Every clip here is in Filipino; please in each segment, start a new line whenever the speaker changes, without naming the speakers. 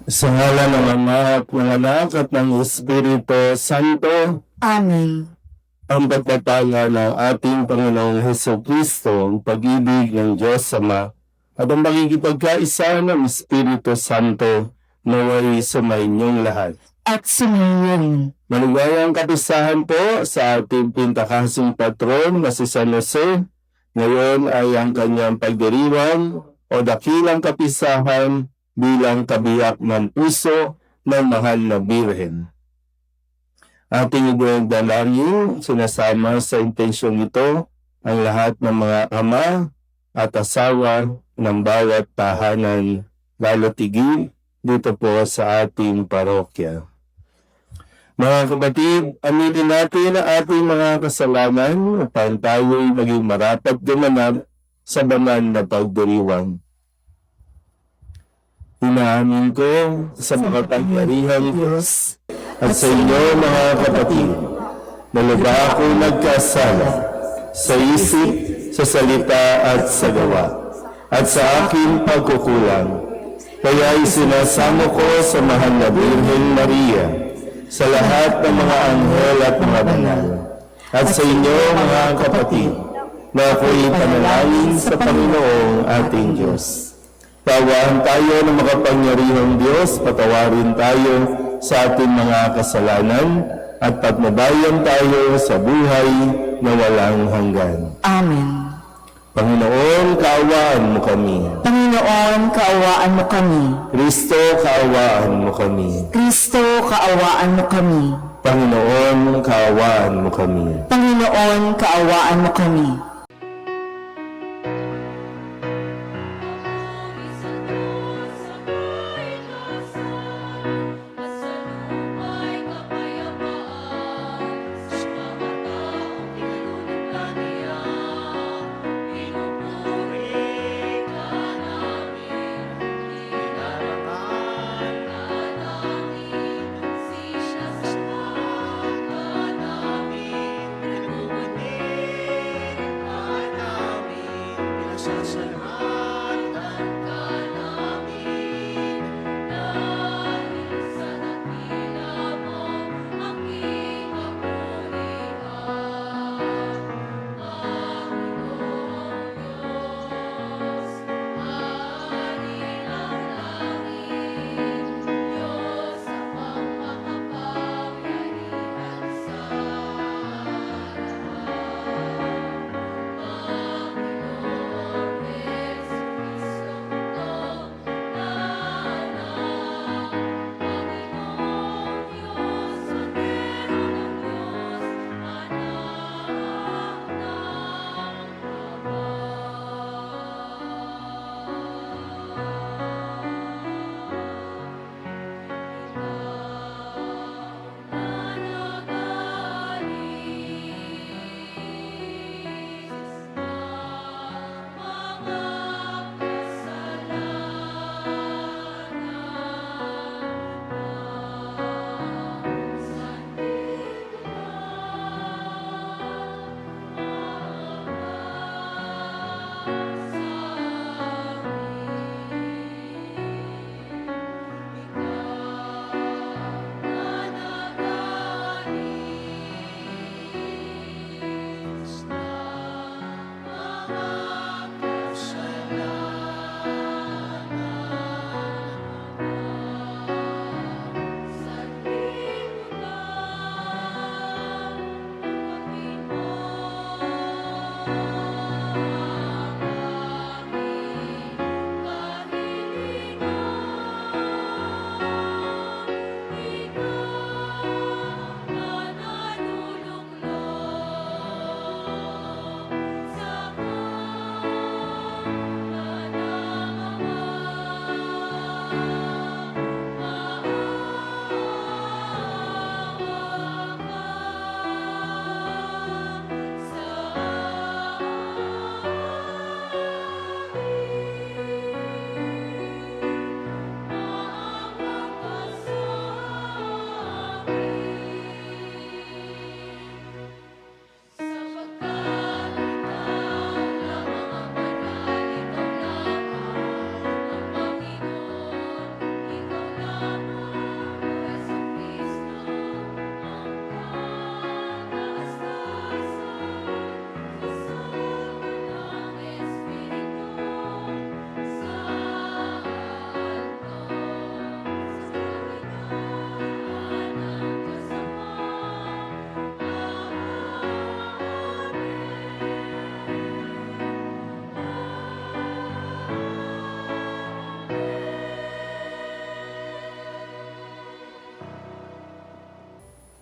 Sa ngalan ng Ama at ng Anak at ng Espiritu Santo.
Amen.
Ang pagtatala ng ating Panginoong Hesukristo, ang pag-ibig ng Diyos Ama, at ang makikipagkaisa ng Espiritu Santo naway sumainyong lahat.
At sumayo rin.
Maligayang kapisahan po sa ating pintakasing patron na si San Jose. Ngayon ay ang kanyang pagdiriwang o dakilang kapisahan bilang kabiyak ng puso ng mahal na Birhen. Ating idinagdalangin, sinasama sa intensyong ito ang lahat ng mga ama at asawa ng bawat tahanan, lalo tigil dito po sa ating parokya. Mga kapatid, aminin natin ang ating mga kasalanan upang tayo'y maging marapat gumanap sa banal na pagdiriwang. Inaamin ko sa makapangyarihang Diyos at sa inyo mga kapatid, na lubha ako nagkasala sa isip, sa salita at sa gawa, at sa aking pagkukulang. Kaya isinasamo ko sa mahal na Birhen Maria, sa lahat ng mga anghel at mga banal, at sa inyo mga kapatid, na ako'y panalangin sa Panginoong ating Diyos. Tawaan tayo ng makapangyarihang Diyos, patawarin tayo sa ating mga kasalanan, at patnubayan tayo sa buhay na walang hanggan.
Amen.
Panginoon, kaawaan mo kami.
Panginoon, kaawaan mo kami.
Kristo, kaawaan mo kami.
Kristo, kaawaan mo kami.
Panginoon, kaawaan mo kami.
Panginoon, kaawaan mo kami.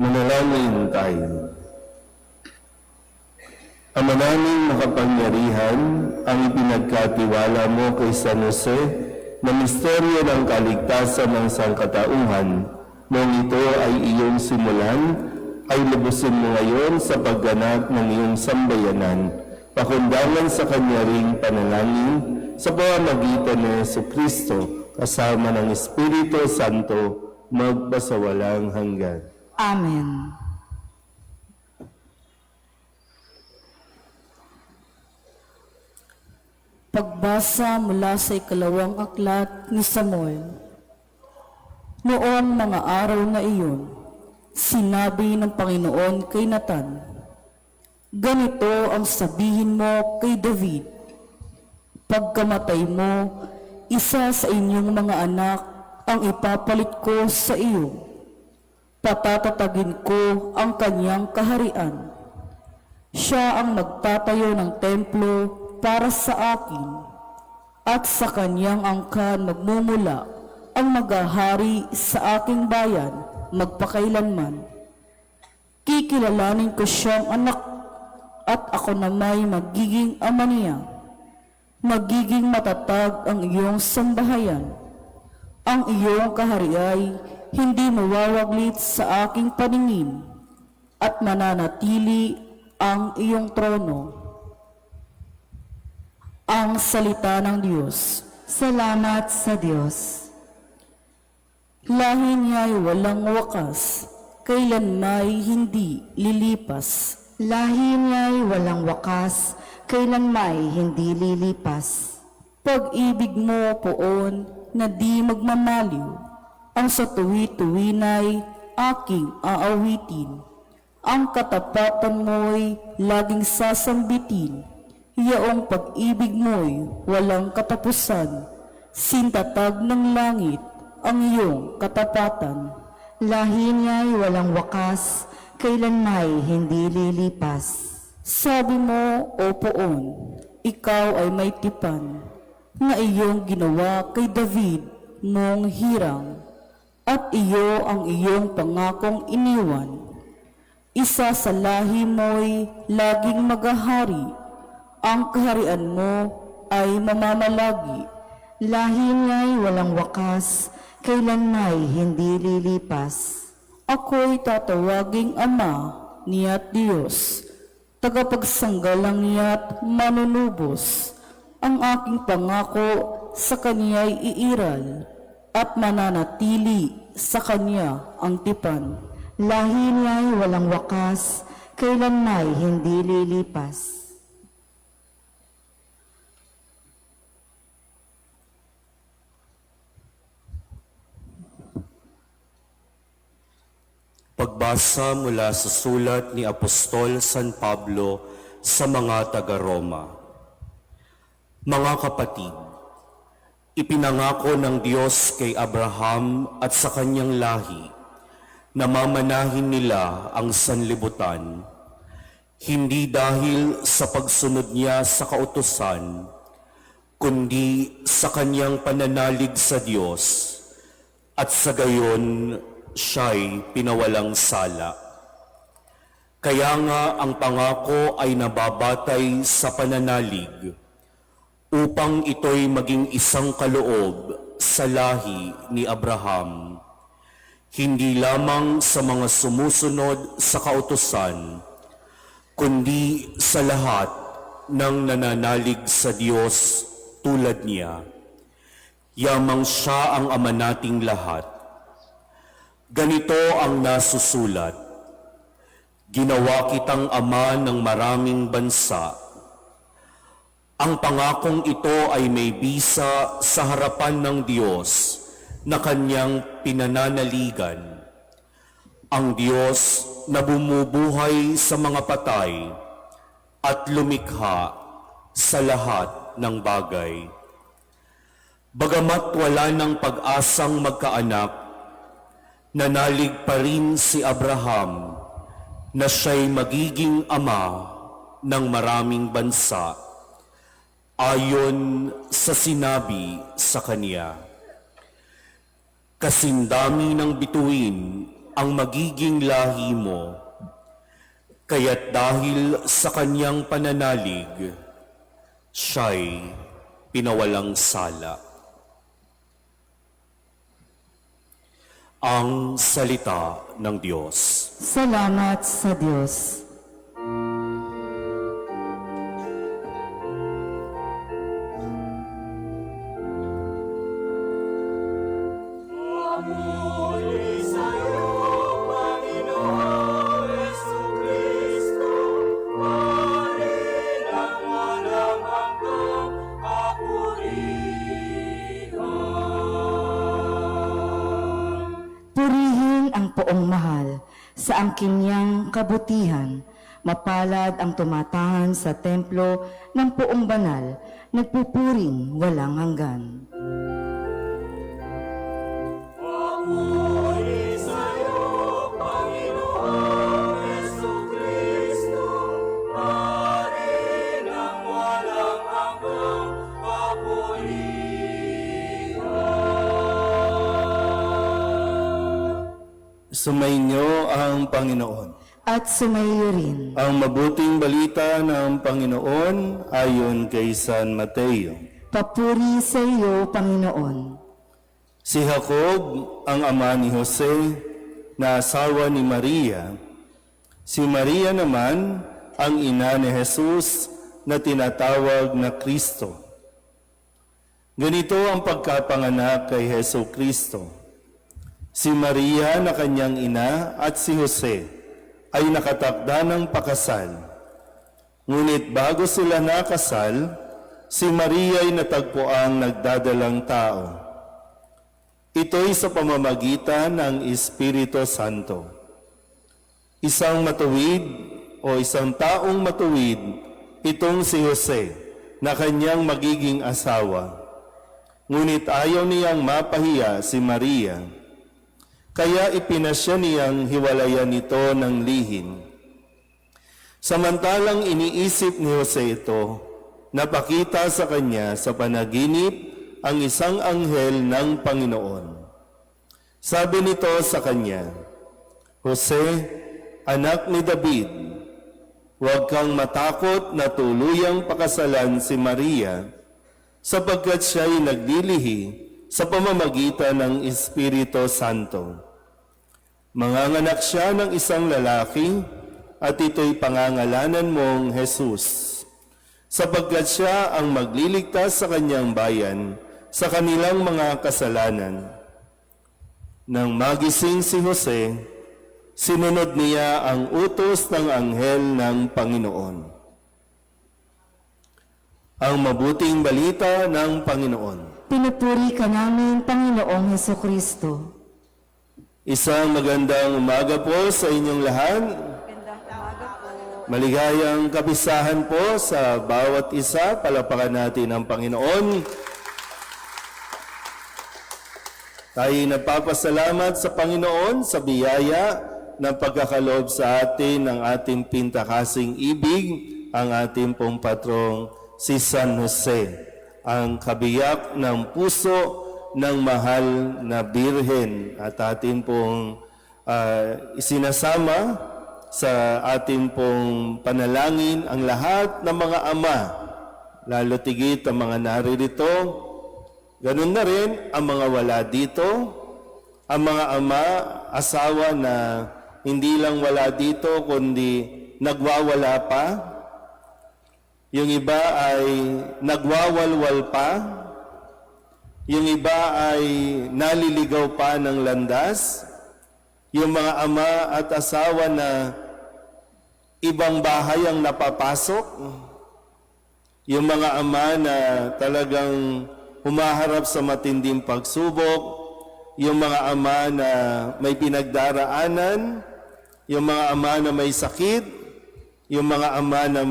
Manalangin tayo. Ama naming makapangyarihan, ang ipinagkatiwala mo kay San Jose na misteryo ng kaligtasan ng sangkatauhan, nung ito ay iyong simulan, ay lubusin mo ngayon sa pagganap ng iyong sambayanan, pakundangan sa kanya ring panalangin sa pamamagitan ni Jesucristo, kasama ng Espiritu Santo, magpasawalang hanggan.
Amen. Pagbasa mula sa ikalawang aklat ni Samuel. Noong mga araw na iyon, sinabi ng Panginoon kay Nathan, "Ganito ang sabihin mo kay David, pagkamatay mo, isa sa inyong mga anak ang ipapalit ko sa iyo. Patatatagin ko ang kanyang kaharian. Siya ang magtatayo ng templo para sa akin, at sa kanyang angkan magmumula ang maghahari sa aking bayan magpakailanman. Kikilalanin ko siyang anak, at ako na may magiging ama niya. Magiging matatag ang iyong sambahayan. Ang iyong kahariay hindi mawawaglit sa aking paningin, at mananatili ang iyong trono." Ang salita ng Diyos. Salamat sa Diyos. Lahi niya'y walang wakas, kailanmay hindi lilipas. Lahi niya'y walang wakas, kailanmay hindi lilipas. Pag-ibig mo poon na di magmamaliw, ang sa tuwi-tuwinay aking aawitin. Ang katapatan mo'y laging sasambitin, yaong pag-ibig mo'y walang katapusan. Sintatag ng langit ang iyong katapatan. Lahi niya'y walang wakas, kailanmay hindi lilipas. Sabi mo, O Poon, ikaw ay may tipan, na iyong ginawa kay David mong hirang, at iyo ang iyong pangakong iniwan. Isa sa lahi mo'y laging maghahari, ang kaharian mo ay mamamalagi. Lahi niya'y walang wakas, kailanmay hindi lilipas. Ako'y tatawaging Ama niya't Diyos, tagapagsanggalang niya't manunubos. Ang aking pangako sa Kanya'y iiral, at mananatili sa Kanya ang tipan. Lahi niya'y walang wakas, kailanmay hindi lilipas.
Pagbasa mula sa sulat ni Apostol San Pablo sa mga taga-Roma. Mga kapatid, ipinangako ng Diyos kay Abraham at sa kanyang lahi na mamanahin nila ang sanlibutan, hindi dahil sa pagsunod niya sa kautusan, kundi sa kanyang pananalig sa Diyos, at sa gayon siya'y pinawalang sala. Kaya nga ang pangako ay nababatay sa pananalig, upang ito'y maging isang kaloob sa lahi ni Abraham, hindi lamang sa mga sumusunod sa kautusan, kundi sa lahat ng nananalig sa Diyos tulad niya. Yamang siya ang ama nating lahat. Ganito ang nasusulat, "Ginawa kitang ama ng maraming bansa." Ang pangakong ito ay may bisa sa harapan ng Diyos na kanyang pinananaligan, ang Diyos na bumubuhay sa mga patay at lumikha sa lahat ng bagay. Bagamat wala ng pag-asang magkaanak, nanalig pa rin si Abraham na siya'y magiging ama ng maraming bansa ayon sa sinabi sa kanya. Kasindami ng bituin ang magiging lahi mo, kaya't dahil sa kanyang pananalig, siya'y pinawalang sala. Ang salita ng Diyos.
Salamat sa Diyos. Purihin ang poong mahal sa angkin niyang kabutihan. Mapalad ang tumatangan sa templo ng poong banal, nagpupuring walang hanggan.
Sumainyo ang Panginoon.
At sumayo rin.
Ang mabuting balita ng Panginoon ayon kay San Mateo.
Papuri sa iyo, Panginoon.
Si Jacob, ang ama ni Jose, na asawa ni Maria. Si Maria naman, ang ina ni Jesus na tinatawag na Kristo. Ganito ang pagkapanganak kay Hesus Kristo. Si Maria na kanyang ina at si Jose ay nakatakda ng pakasal. Ngunit bago sila nakasal, si Maria ay natagpuang nagdadalang tao. Ito'y sa pamamagitan ng Espiritu Santo. Isang matuwid o isang taong matuwid, itong si Jose na kanyang magiging asawa. Ngunit ayaw niyang mapahiya si Maria. Kaya ipinasya niyang hiwalayan ito ng lihim. Samantalang iniisip ni Jose ito, napakita sa kanya sa panaginip ang isang anghel ng Panginoon. Sabi nito sa kanya, Jose, anak ni David, huwag kang matakot na tuluyang pakasalan si Maria, sapagkat siya'y naglilihi sa pamamagitan ng Espiritu Santo. Manganganak siya ng isang lalaki at ito'y pangangalanan mong Jesus, sapagkat siya ang magliligtas sa kanyang bayan sa kanilang mga kasalanan. Nang magising si Jose, sinunod niya ang utos ng anghel ng Panginoon. Ang mabuting balita ng Panginoon.
Pinupuri ka namin, Panginoong Hesukristo.
Isang magandang umaga po sa inyong lahat. Maligayang kapisahan po sa bawat isa. Palapakan natin ang Panginoon. Tayo nagpapasalamat sa Panginoon sa biyaya ng pagkakaloob sa atin ng ating pintakasing ibig, ang ating pong patrong si San Jose, ang kabiyak ng puso ng mahal na Birhen, at atin pong isinasama sa atin pong panalangin ang lahat ng mga ama, lalo tigit ang mga naririto, ganun na rin ang mga wala dito, ang mga ama, asawa na hindi lang wala dito kundi nagwawala pa. Yung iba ay nagwawalwal pa. Yung iba ay naliligaw pa ng landas. Yung mga ama at asawa na ibang bahay ang napapasok. Yung mga ama na talagang humaharap sa matinding pagsubok. yung mga ama na may pinagdaraanan, yung mga ama na may sakit, yung mga ama na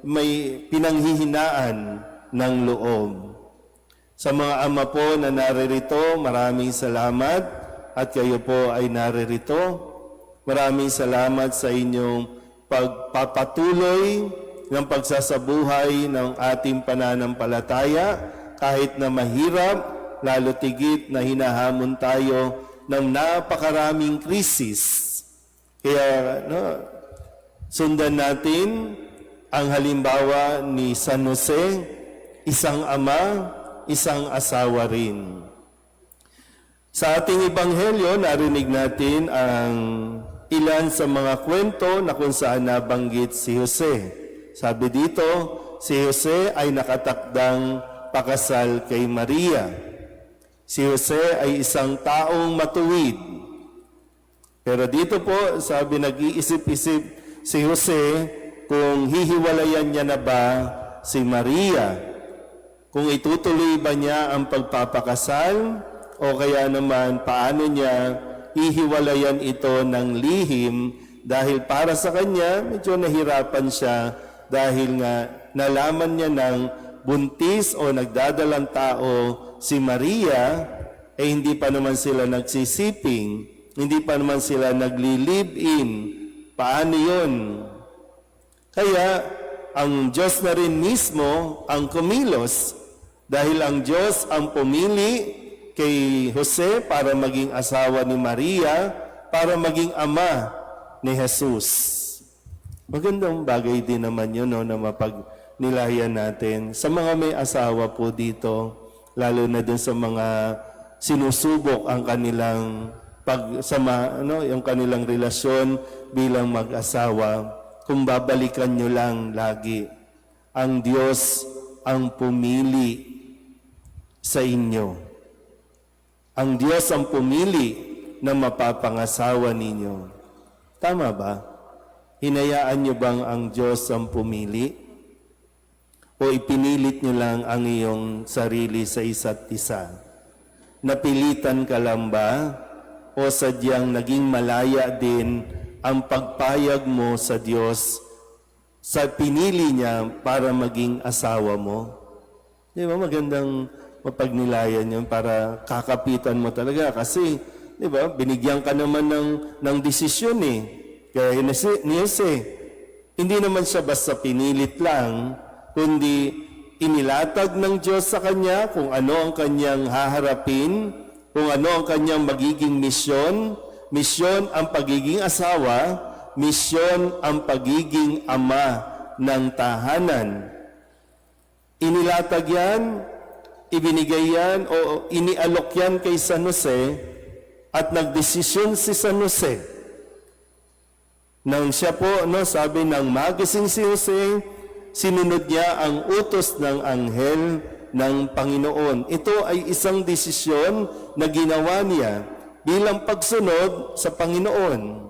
may pinanghihinaan ng loob. Sa mga ama po na naririto, maraming salamat at kayo po ay naririto. Maraming salamat sa inyong pagpapatuloy ng pagsasabuhay ng ating pananampalataya kahit na mahirap, lalo tigit na hinahamon tayo ng napakaraming krisis. Kaya sundan natin ang halimbawa ni San Jose, isang ama, isang asawa rin. Sa ating ebanghelyo, narinig natin ang ilan sa mga kwento na kung saan nabanggit si Jose. Sabi dito, si Jose ay nakatakdang pakasal kay Maria. Si Jose ay isang taong matuwid. Pero dito po, sabi, nag-iisip-isip si Jose kung hihiwalayan niya na ba si Maria, kung itutuloy ba niya ang pagpapakasal o kaya naman paano niya hihiwalayan ito ng lihim dahil para sa kanya medyo nahirapan siya dahil nga nalaman niya ng buntis o nagdadalang tao si Maria, hindi pa naman sila nagsisiping, hindi pa naman sila nagli-live-in. Paano yun? Kaya ang Diyos na rin mismo ang kumilos dahil ang Diyos ang pumili kay Jose para maging asawa ni Maria, para maging ama ni Jesus. Magandang bagay din naman yun na mapagnilayan natin. Sa mga may asawa po dito, lalo na dun sa mga sinusubok ang kanilang yung kanilang relasyon bilang mag-asawa, kung babalikan nyo lang lagi, ang Diyos ang pumili sa inyo. Ang Diyos ang pumili na mapapangasawa ninyo. Tama ba? Hinayaan nyo bang ang Diyos ang pumili? O ipinilit nyo lang ang iyong sarili sa isa't isa? Napilitan ka lang ba? O sadyang naging malaya din ang pagpayag mo sa Diyos sa pinili niya para maging asawa mo? Di ba magandang mapagnilayan yun para kakapitan mo talaga? Kasi, di ba, binigyan ka naman ng desisyon eh. Kaya ni Jose, hindi naman siya basta pinilit lang, kundi inilatag ng Diyos sa kanya kung ano ang kanyang haharapin, kung ano ang kanyang magiging misyon. Misyon ang pagiging asawa, misyon ang pagiging ama ng tahanan. Inilatag yan, ibinigay yan o inialok yan kay San Jose at nagdesisyon si San Jose. Nang siya po, sabi ng magising si Jose, sinunod niya ang utos ng anghel ng Panginoon. Ito ay isang desisyon na ginawa niya bilang pagsunod sa Panginoon.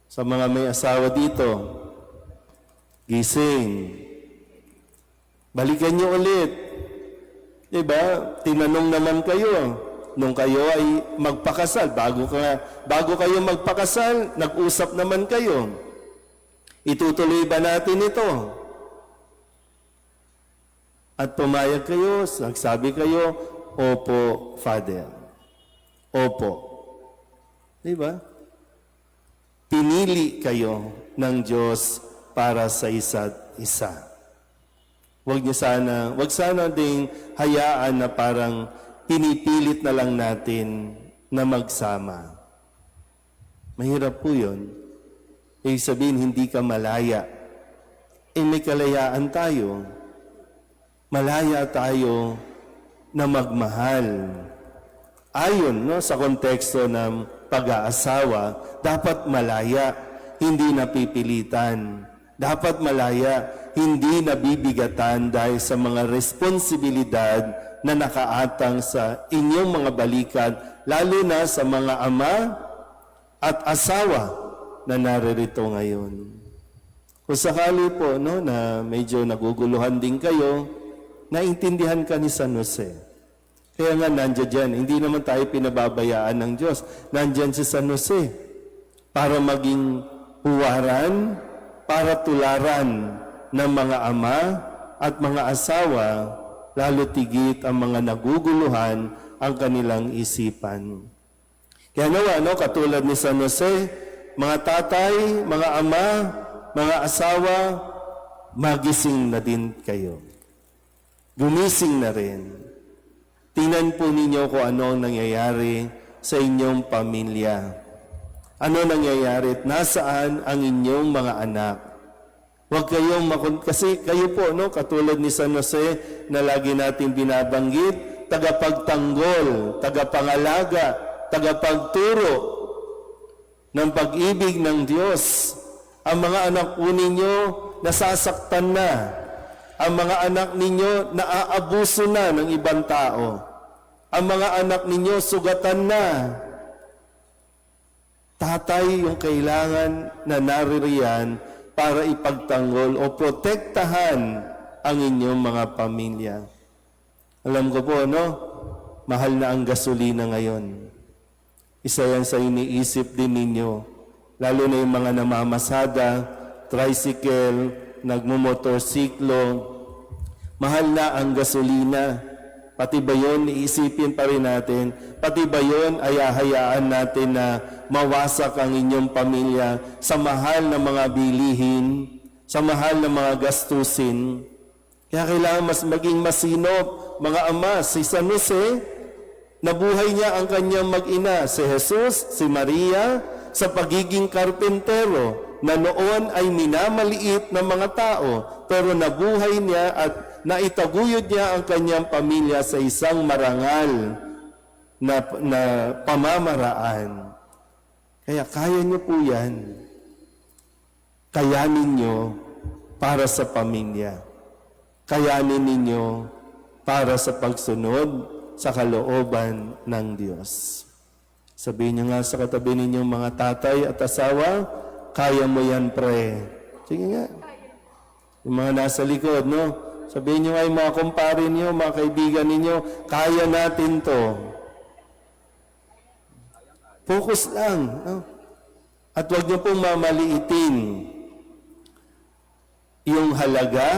Sa mga may asawa dito, gising. Balikan niyo ulit. Diba? Tinanong naman kayo. Nung kayo ay magpakasal, bago kayo magpakasal, nag-usap naman kayo. Itutuloy ba natin ito? At pumayag kayo, nagsabi kayo, Opo, Father. Opo. Diba? Pinili kayo ng Diyos para sa isa't isa. Wag sana ding hayaan na parang pinipilit na lang natin na magsama. Mahirap po yun. Ibig sabihin, hindi ka malaya. May kalayaan tayo. Malaya tayo na magmahal. Ayon sa konteksto ng pag-aasawa, dapat malaya, hindi napipilitan. Dapat malaya, hindi nabibigatan dahil sa mga responsibilidad na nakaatang sa inyong mga balikan, lalo na sa mga ama at asawa na naririto ngayon. Kung sakali po na medyo naguguluhan din kayo, naintindihan ka ni San Jose. Kaya nga nandiyan dyan. Hindi naman tayo pinababayaan ng Diyos. Nandyan si San Jose para maging huwaran, para tularan ng mga ama at mga asawa, lalo tigit ang mga naguguluhan ang kanilang isipan. Kaya nawa, katulad ni San Jose, mga tatay, mga ama, mga asawa, magising na din kayo. Gumising na rin. Tingnan po ninyo kung ano ang nangyayari sa inyong pamilya. Ano nangyayari at nasaan ang inyong mga anak. Huwag kayong kasi kayo po, katulad ni San Jose na lagi natin binabanggit, tagapagtanggol, tagapangalaga, tagapagturo ng pag-ibig ng Diyos. Ang mga anak po ninyo nasasaktan na. Ang mga anak ninyo naaabuso na ng ibang tao. Ang mga anak ninyo sugatan na. Tatay yung kailangan na naririyan para ipagtanggol o protektahan ang inyong mga pamilya. Alam ko po, mahal na ang gasolina ngayon. Isa yan sa iniisip din ninyo. Lalo na yung mga namamasada, tricycle, nagmumotorsiklo. Mahal na ang gasolina. Pati ba yun, iisipin pa rin natin. Pati ba yun, ay hahayaan natin na mawasak ang inyong pamilya sa mahal na mga bilihin, sa mahal na mga gastusin. Kaya kailangan mas maging masinop, mga ama, si San Jose, nabuhay niya ang kanyang mag-ina, si Jesus, si Maria, sa pagiging karpentero, na noon ay minamaliit ng mga tao, pero nabuhay niya at naitaguyod niya ang kanyang pamilya sa isang marangal na pamamaraan. Kaya kaya niyo po yan. Kayanin niyo para sa pamilya. Kayanin ninyo para sa pagsunod sa kalooban ng Diyos. Sabihin niyo nga sa katabi ninyong mga tatay at asawa, kaya mo yan, pre. Sige nga. Yung mga nasa likod, sabihin niyo nga yung mga kumpare niyo, mga kaibigan niyo, kaya natin to. Focus lang. At huwag niyo pong mamaliitin yung halaga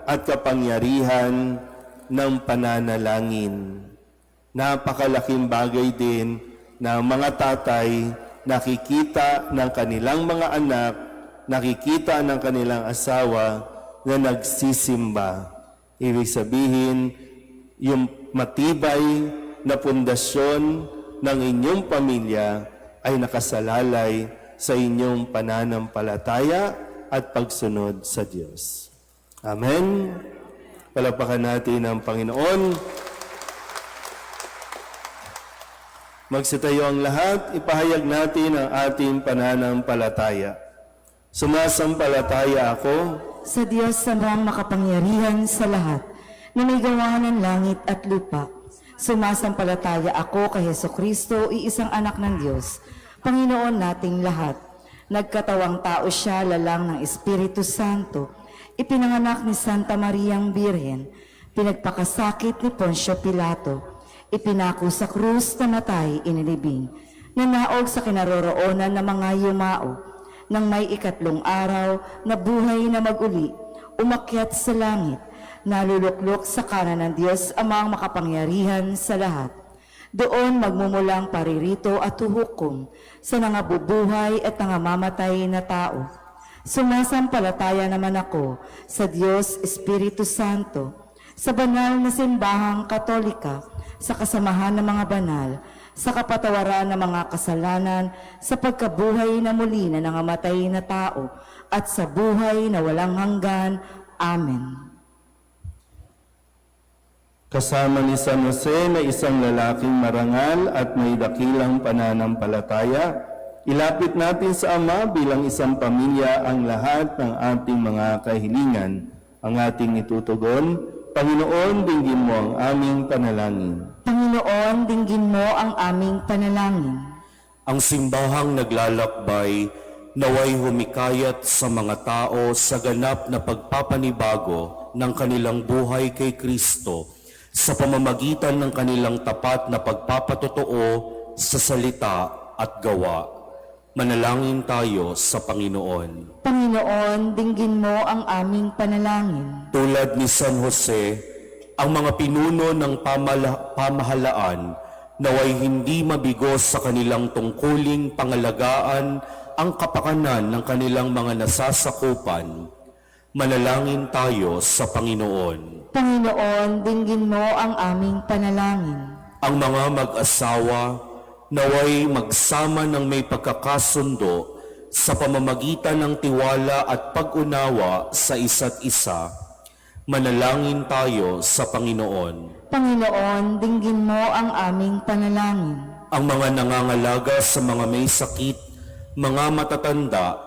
at kapangyarihan ng pananalangin. Napakalaking bagay din na mga tatay nakikita ng kanilang mga anak, nakikita ng kanilang asawa na nagsisimba. Ibig sabihin, yung matibay na pundasyon ng inyong pamilya ay nakasalalay sa inyong pananampalataya at pagsunod sa Diyos. Amen. Palapakan natin ang Panginoon. Magsitayo ang lahat, ipahayag natin ang ating pananampalataya. Sumasampalataya ako
sa Diyos na makapangyarihan sa lahat, na may gawa ng langit at lupa. Sumasampalataya ako kay Hesukristo, iisang anak ng Diyos, Panginoon nating lahat. Nagkatawang tao siya, lalang ng Espiritu Santo, ipinanganak ni Santa Mariang Birhen, pinagpakasakit ni Poncio Pilato, ipinako sa krus, namatay, inilibing, nanaog sa kinaroroonan ng mga yumao, nang may ikatlong araw, nabuhay na mag-uli, umakyat sa langit, naluluklok sa kanan ng Diyos Amang makapangyarihan sa lahat. Doon magmumulang paririto at huhukom sa nangabubuhay at nangamamatay na tao. Sumasampalataya naman ako sa Diyos Espiritu Santo, sa banal na simbahang Katolika, sa kasamahan ng mga banal, sa kapatawaran ng mga kasalanan, sa pagkabuhay na muli na nangamatay na tao, at sa buhay na walang hanggan. Amen.
Kasama ni San Jose na isang lalaking marangal at may dakilang pananampalataya, ilapit natin sa Ama bilang isang pamilya ang lahat ng ating mga kahilingan. Ang ating itutugon, Panginoon, dinggin mo ang aming panalangin.
Panginoon, dinggin mo ang aming panalangin.
Ang simbahang naglalakbay, naway humikayat sa mga tao sa ganap na pagpapanibago ng kanilang buhay kay Kristo, sa pamamagitan ng kanilang tapat na pagpapatotoo sa salita at gawa. Manalangin tayo sa Panginoon.
Panginoon, dinggin mo ang aming panalangin.
Tulad ni San Jose, ang mga pinuno ng pamahalaan naway hindi mabigo sa kanilang tungkuling pangalagaan ang kapakanan ng kanilang mga nasasakupan. Manalangin tayo sa Panginoon.
Panginoon, dinggin mo ang aming panalangin.
Ang mga mag-asawa naway magsama ng may pagkakasundo sa pamamagitan ng tiwala at pag-unawa sa isa't isa. Manalangin tayo sa Panginoon.
Panginoon, dinggin mo ang aming panalangin.
Ang mga nangangalaga sa mga may sakit, mga matatanda,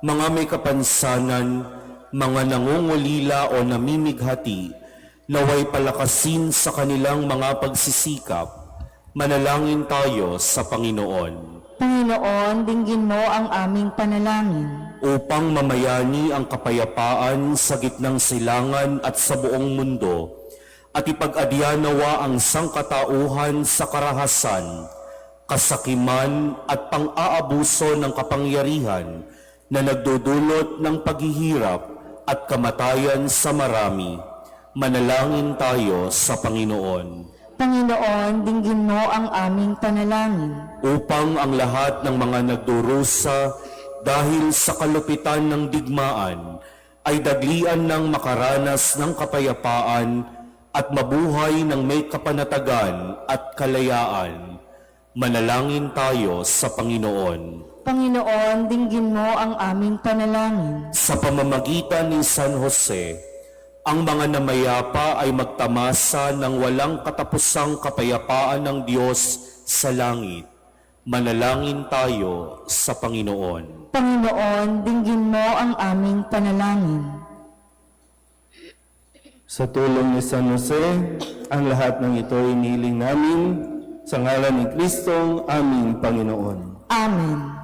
mga may kapansanan, mga nangungulila o namimighati, naway palakasin sa kanilang mga pagsisikap. Manalangin tayo sa Panginoon.
Panginoon, dinggin mo ang aming panalangin.
Upang mamayani ang kapayapaan sa gitnang silangan at sa buong mundo, at ipag-adyanawa ang sangkatauhan sa karahasan, kasakiman at pang-aabuso ng kapangyarihan na nagdudulot ng paghihirap at kamatayan sa marami. Manalangin tayo sa Panginoon.
Panginoon, dinggin mo ang aming panalangin.
Upang ang lahat ng mga nagdurusa dahil sa kalupitan ng digmaan ay daglian ng makaranas ng kapayapaan at mabuhay ng may kapanatagan at kalayaan. Manalangin tayo sa Panginoon.
Panginoon, dinggin mo ang aming panalangin.
Sa pamamagitan ni San Jose, ang mga namayapa ay magtamasa ng walang katapusang kapayapaan ng Diyos sa langit. Manalangin tayo sa Panginoon.
Panginoon, dinggin mo ang aming panalangin.
Sa tulong ni San Jose, ang lahat ng ito ay inihiling namin sa ngalan ni Kristong aming Panginoon.
Amen.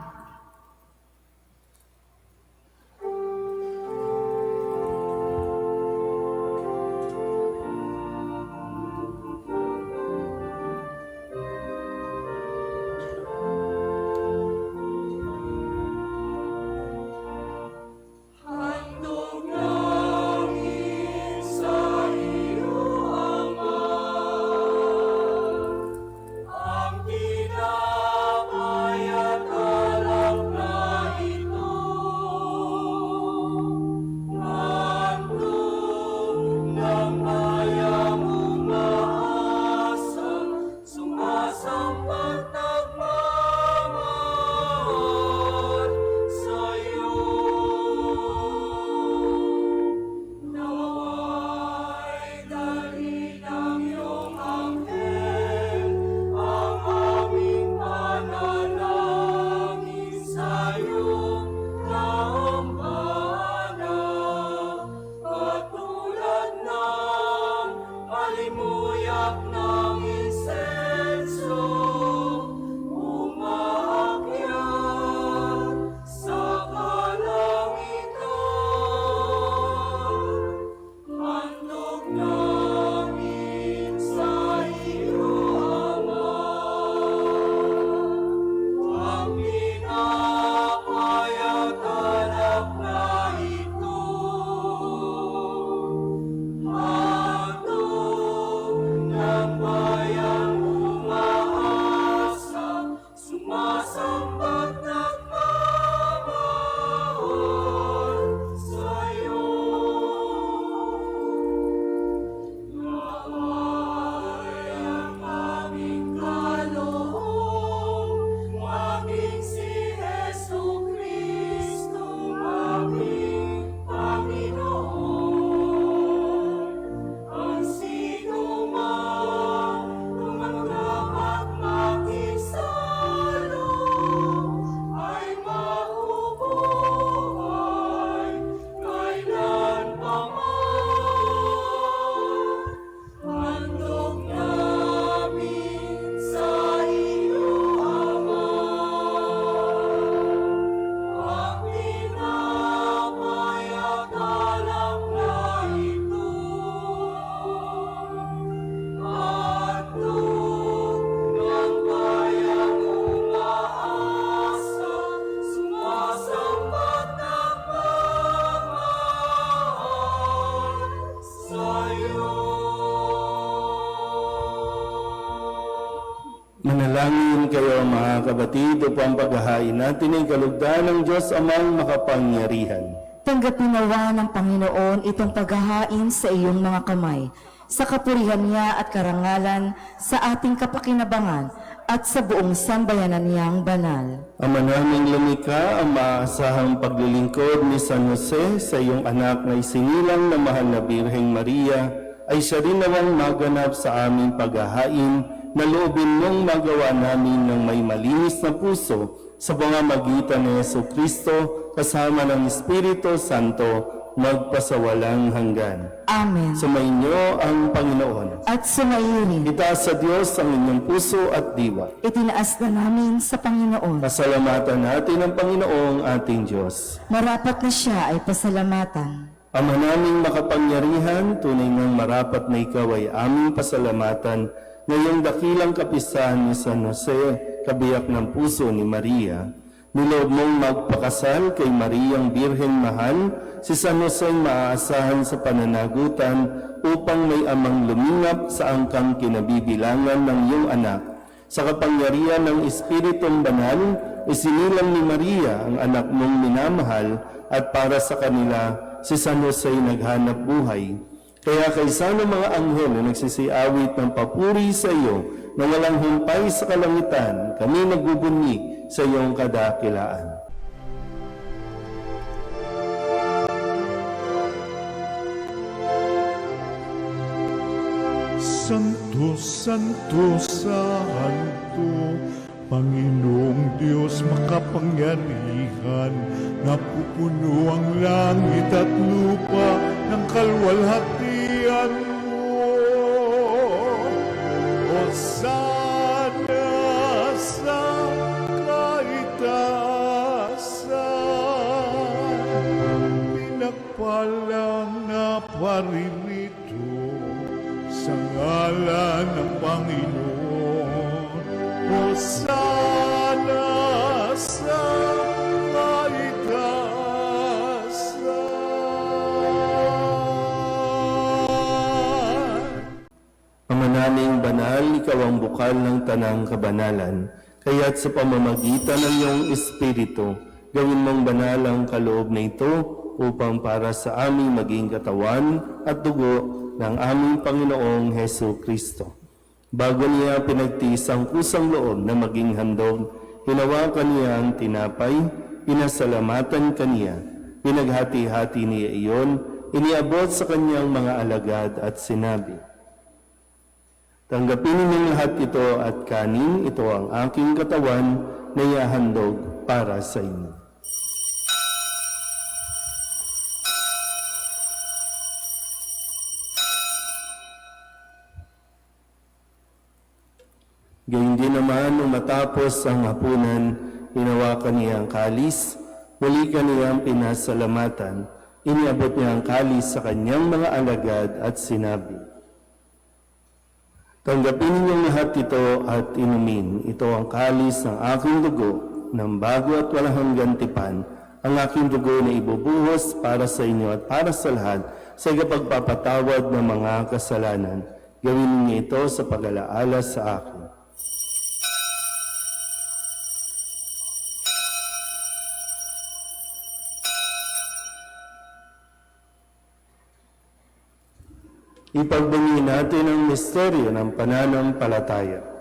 Ganito mga kapatid, upang paghahain natin ay kalugdan ng Diyos Amang makapangyarihan.
Tanggapin nawa ng Panginoon itong paghahain sa iyong mga kamay, sa kapurihan niya at karangalan, sa ating kapakinabangan, at sa buong sambayanan niyang banal.
Ama naming lumikha, ang maasahang paglilingkod ni San Jose sa iyong anak na isinilang na mahal na Birheng Maria, ay siya rin nawang maganap sa aming paghahain, na loobin mong magawa namin ng may malinis na puso sa pamamagitan ni Jesucristo kasama ng Espiritu Santo magpasawalang hanggan.
Amen.
Sumainyo ang Panginoon.
At sumairin,
Itaas sa Diyos ang inyong puso at diwa.
itinaas na namin sa Panginoon.
Pasalamatan natin ang Panginoong ating Diyos.
Marapat na siya ay pasalamatan.
Ama naming makapangyarihan, tunay ngang marapat na ikaw ay aming pasalamatan ngayong dakilang kapistahan ni San Jose, kabiyak ng puso ni Maria. Niloob mong magpakasal kay Mariang Birheng Mahal, si San Jose ay maaasahan sa pananagutan upang may amang lumingap sa angkang kinabibilangan ng iyong anak. Sa kapangyarihan ng Espiritong Banal, isinilang ni Maria ang anak mong minamahal at para sa kanila, si San Jose ay naghanap buhay. Kaya kaysa ng mga anghel na nagsisiawit ng papuri sa iyo na walang humpay sa kalangitan, kami nagbubunyi sa iyong kadakilaan.
Santo, Santo, Santo, Panginoong Diyos makapangyarihan, napupuno ang langit at lupa ng kalwalhatian mo. Hosana sa kaitaasan, pinagpalang na paririto sa ngalan ng Panginoon. Hosana sa kaitaasan.
Ama naming banal, ikaw ang bukal ng tanang kabanalan, kaya't sa pamamagitan ng iyong Espiritu, gawin mong banal ang kaloob na ito upang para sa aming maging katawan at dugo ng aming Panginoong Hesu Kristo. Bago niya pinagtiis ang kusang loob na maging handog, hinawakan niya ang tinapay, pinasalamatan kaniya, pinaghati-hati niya iyon, iniabot sa kanyang mga alagad at sinabi, tanggapin ninyong lahat ito at kanin, ito ang aking katawan na ihahandog para sa inyo. Gayun din naman, nung matapos ang hapunan, hinawakan niya ang kalis, muli kaniyang pinasalamatan, iniabot niya ang kalis sa kanyang mga alagad at sinabi, tanggapin ninyong lahat ito at inumin, ito ang kalis ng aking dugo, ng bago at walang hanggang tipan, ang aking dugo na ibubuhos para sa inyo at para sa lahat, sa ikapagpapatawad ng mga kasalanan. Gawin niyo ito sa pag-alaala sa akin. Ipagbunyi natin ang misteryo ng pananampalataya.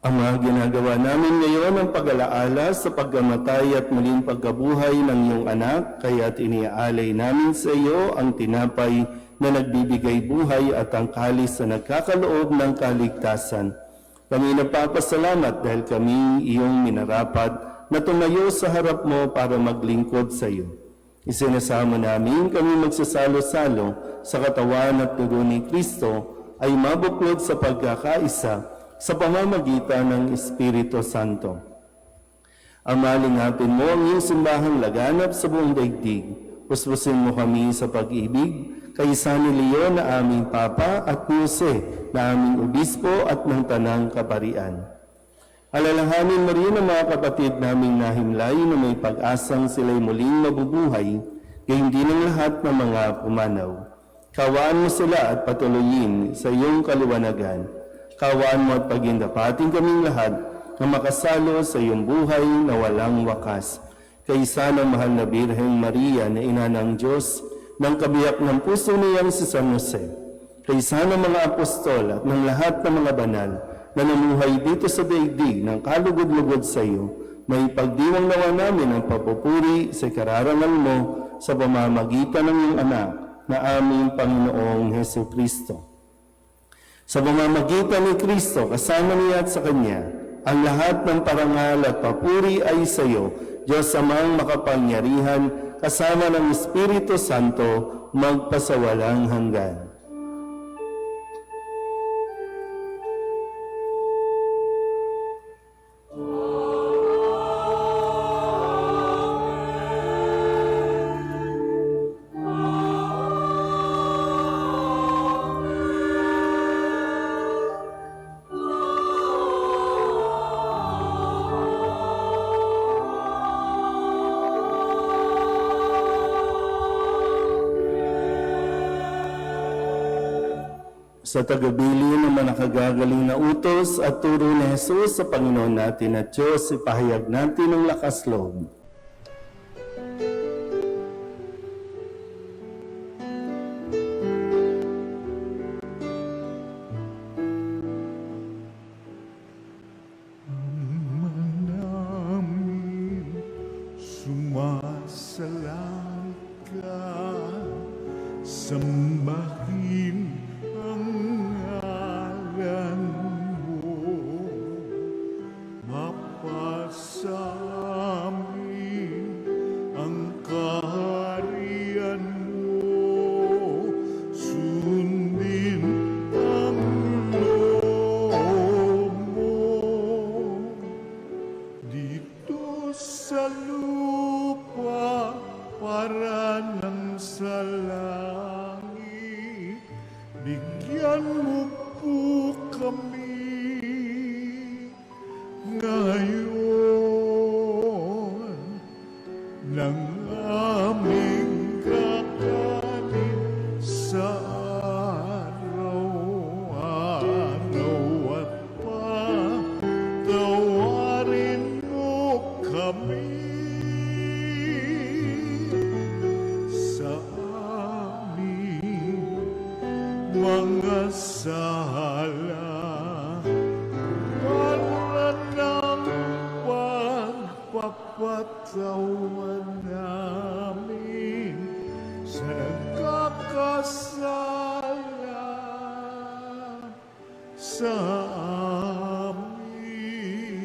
Ama, ginagawa namin ngayon ang pag-alaala sa pagkamatay at muling pagkabuhay ng iyong anak, kaya't iniaalay namin sa iyo ang tinapay na nagbibigay buhay at ang kalis na nagkakaloob ng kaligtasan. Kami nagpapasalamat dahil kami iyong minarapat na tumayo sa harap mo para maglingkod sa iyo. Isinasamo namin kami magsasalo-salo sa katawan at dugo ni Kristo ay mabuklod sa pagkakaisa sa pamamagitan ng Espiritu Santo. Amalingapin mo ang iyong simbahang laganap sa buong daigdig. Puspusin mo kami sa pag-ibig kay San Leon na aming Papa at ni Jose na aming Obispo at ng Tanang Kaparian. Alalahanin mo rin ang mga kapatid naming nahimlay na may pag-asang sila'y muling mabubuhay, gayon din ang lahat ng mga pumanaw. Kawaan mo sila at patuloyin sa iyong kaliwanagan. Kawaan mo at pagindapating kaming lahat na makasalo sa iyong buhay na walang wakas. Kaysa ng mahal na Birheng Maria na ina ng Diyos, ng kabiyak ng puso niyang si San Jose, kaysa ng mga apostol at ng lahat ng mga banal na namuhay dito sa daigdig ng kalugod-lugod sa iyo, may pagdiwang nawa namin ang papupuri sa kararangal mo sa pamamagitan ng iyong anak na aming Panginoong Hesus Kristo. Sa pamamagitan ni Kristo, kasama niya at sa Kanya, ang lahat ng parangal at papuri ay sa iyo, Diyos Amang makapangyarihan, kasama ng Espiritu Santo, magpasawalang hanggan. Sa tagabili ng mga nakagagaling na utos at turo ni Jesus sa Panginoon natin at Diyos, ipahayag natin ang lakas loob.
namin sumasalang ka, sambahin ang ngalan mo, mapasamin ang kaharian mo, sundin ang loob mo dito sa lupa para nang sa langit. Bigyan mo po kami ngayon ng aming kakanin sa araw-araw at patawarin mo kami sa aming mga sala para ng pagpapatawan namin sa nagkakasala sa amin,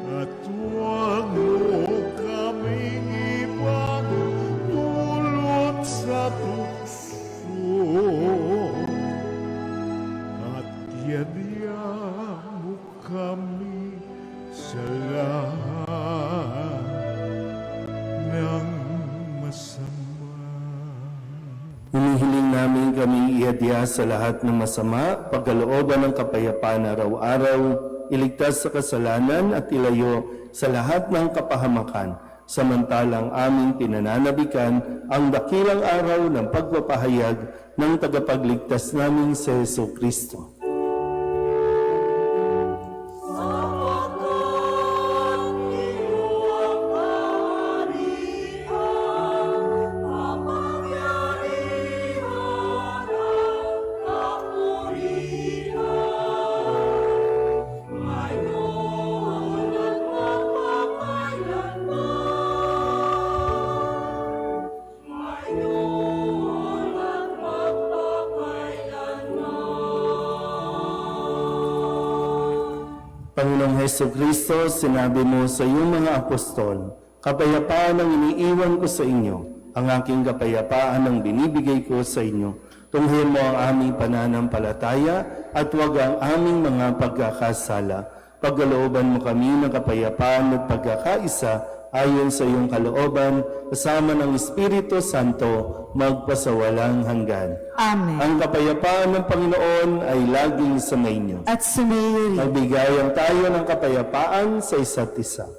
at huwag mo kaming ibang dulot sa tukso, at yadya mo kami sa lahat ng masama.
Hinihiling namin kami iadya sa lahat ng masama, pagkalooban ng kapayapaan araw-araw, iligtas sa kasalanan at ilayo sa lahat ng kapahamakan, samantalang aming pinananabikan ang dakilang araw ng pagpapahayag ng tagapagligtas namin si Hesus Kristo. Panginoong Hesus Kristo, sinabi mo sa iyong mga apostol, Kapayapaan ang iniiwan ko sa inyo, ang aking kapayapaan ang binibigay ko sa inyo. Tunghayan mo ang aming pananampalataya at huwag ang aming mga pagkakasala. Pagkalooban mo kami ng kapayapaan at pagkakaisa ayon sa iyong kalooban, kasama ng Espiritu Santo, magpasawalang hanggan.
Amen.
Ang kapayapaan ng Panginoon ay laging sa inyo.
At sumayo rin.
Magbigayan tayo ng kapayapaan sa isa't isa.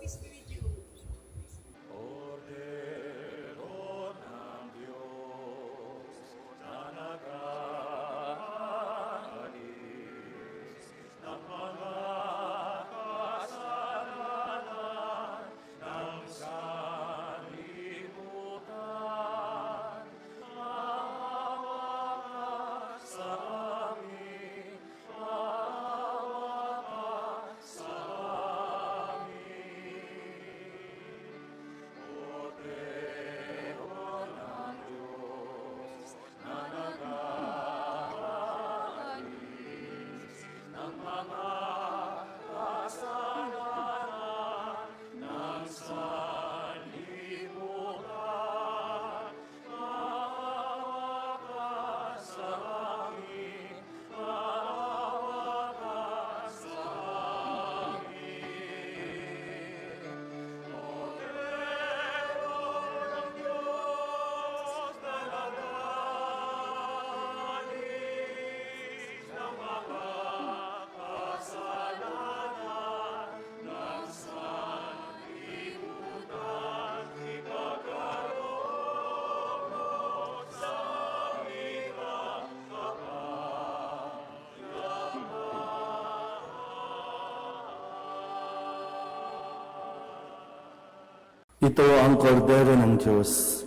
Ito ang kordero ng Diyos.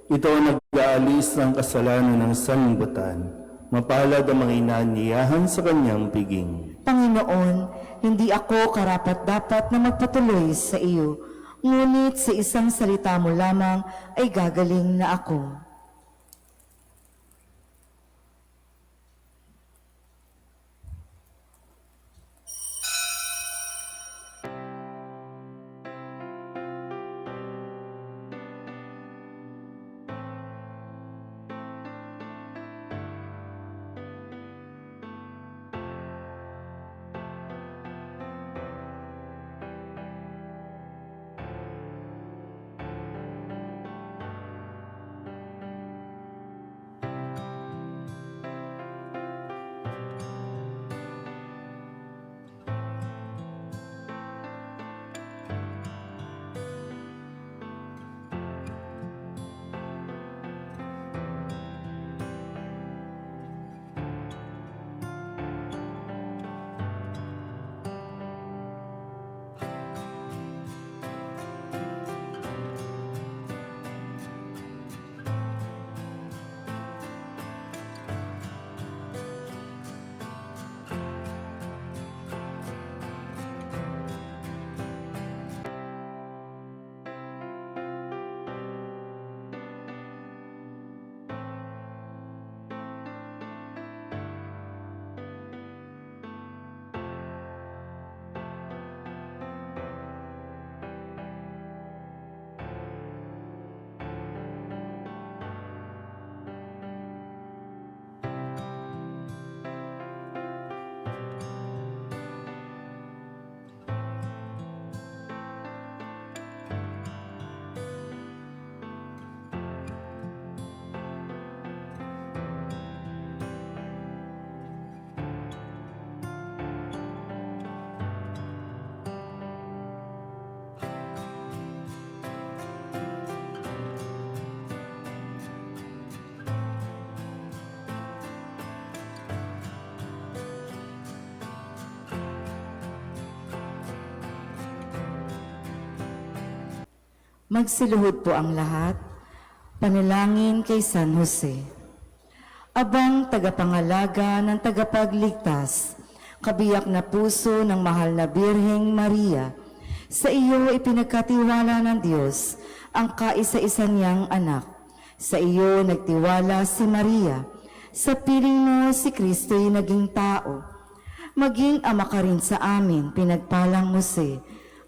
Ito ang nag-aalis ng kasalanan ng sanlibutan. Mapalad ang mga inaniyahan sa kanyang piging.
Panginoon, hindi ako karapat-dapat na magpatuloy sa iyo, ngunit sa isang salita mo lamang ay gagaling na ako. Magsiluhod po ang lahat. Panalangin kay San Jose. Abang tagapangalaga ng tagapagligtas, kabiyak na puso ng mahal na Birheng Maria, sa iyo ipinagkatiwala ng Diyos ang kaisa-isa niyang anak. Sa iyo nagtiwala si Maria, sa piling mo si Kristo'y naging tao. Maging ama ka rin sa amin, pinagpalang Jose,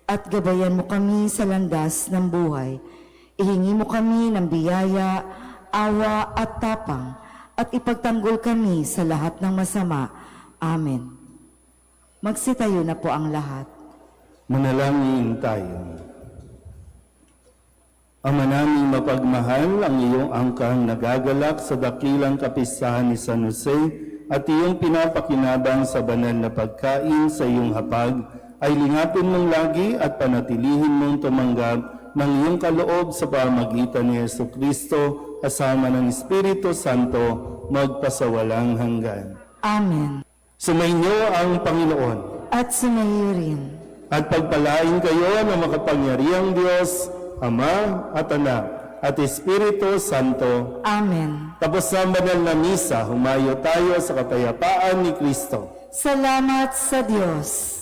at gabayan mo kami sa landas ng buhay. Ihingi mo kami ng biyaya, awa at tapang, at ipagtanggol kami sa lahat ng masama. Amen. Magsitayo na po ang lahat.
Manalangin tayo. Ama naming mapagmahal, ang iyong angkang nagagalak sa dakilang kapistahan ni San Jose at iyong pinapakinabang sa banal na pagkain sa iyong hapag, ay lingapin mong lagi at panatilihin mong tumanggap ng iyong kaloob sa pamagitan ni Jesucristo kasama ng Espiritu Santo magpasawalang hanggan.
Amen.
Sumainyo ang Panginoon
At sumayo rin.
at pagpalain kayo ng makapangyarihang Diyos, Ama at Anak at Espiritu Santo.
Amen.
Tapos na ang banal na misa, humayo tayo sa kapayapaan ni Kristo.
Salamat sa Diyos.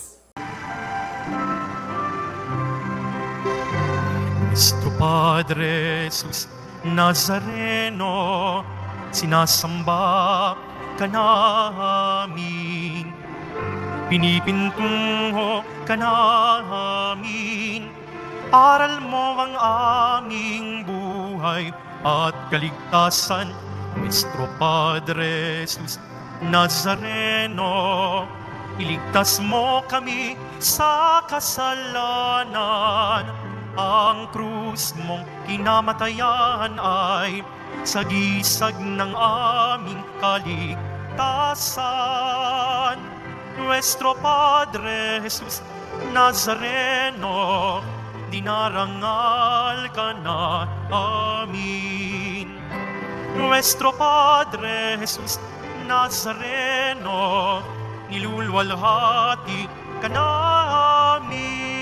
Nuestro Padre Jesus Nazareno, sinasamba ka namin, pinipintungo ka namin, aral mo ang aming buhay at kaligtasan. Nuestro Padre Jesus Nazareno, iligtas mo kami sa kasalanan. Ang krus mong kinamatayan ay sagisag ng aming kaligtasan. Nuestro Padre Jesus Nazareno, dinarangal ka na amin. Nuestro Padre Jesus Nazareno, nilulwalhati ka namin.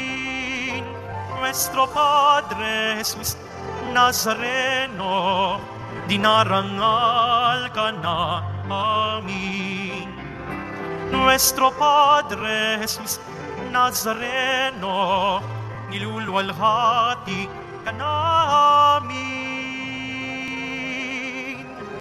Nuestro Padre Jesus Nazareno, dinarangal ka na amin. Nuestro Padre Jesus Nazareno, nilulwalhati ka namin.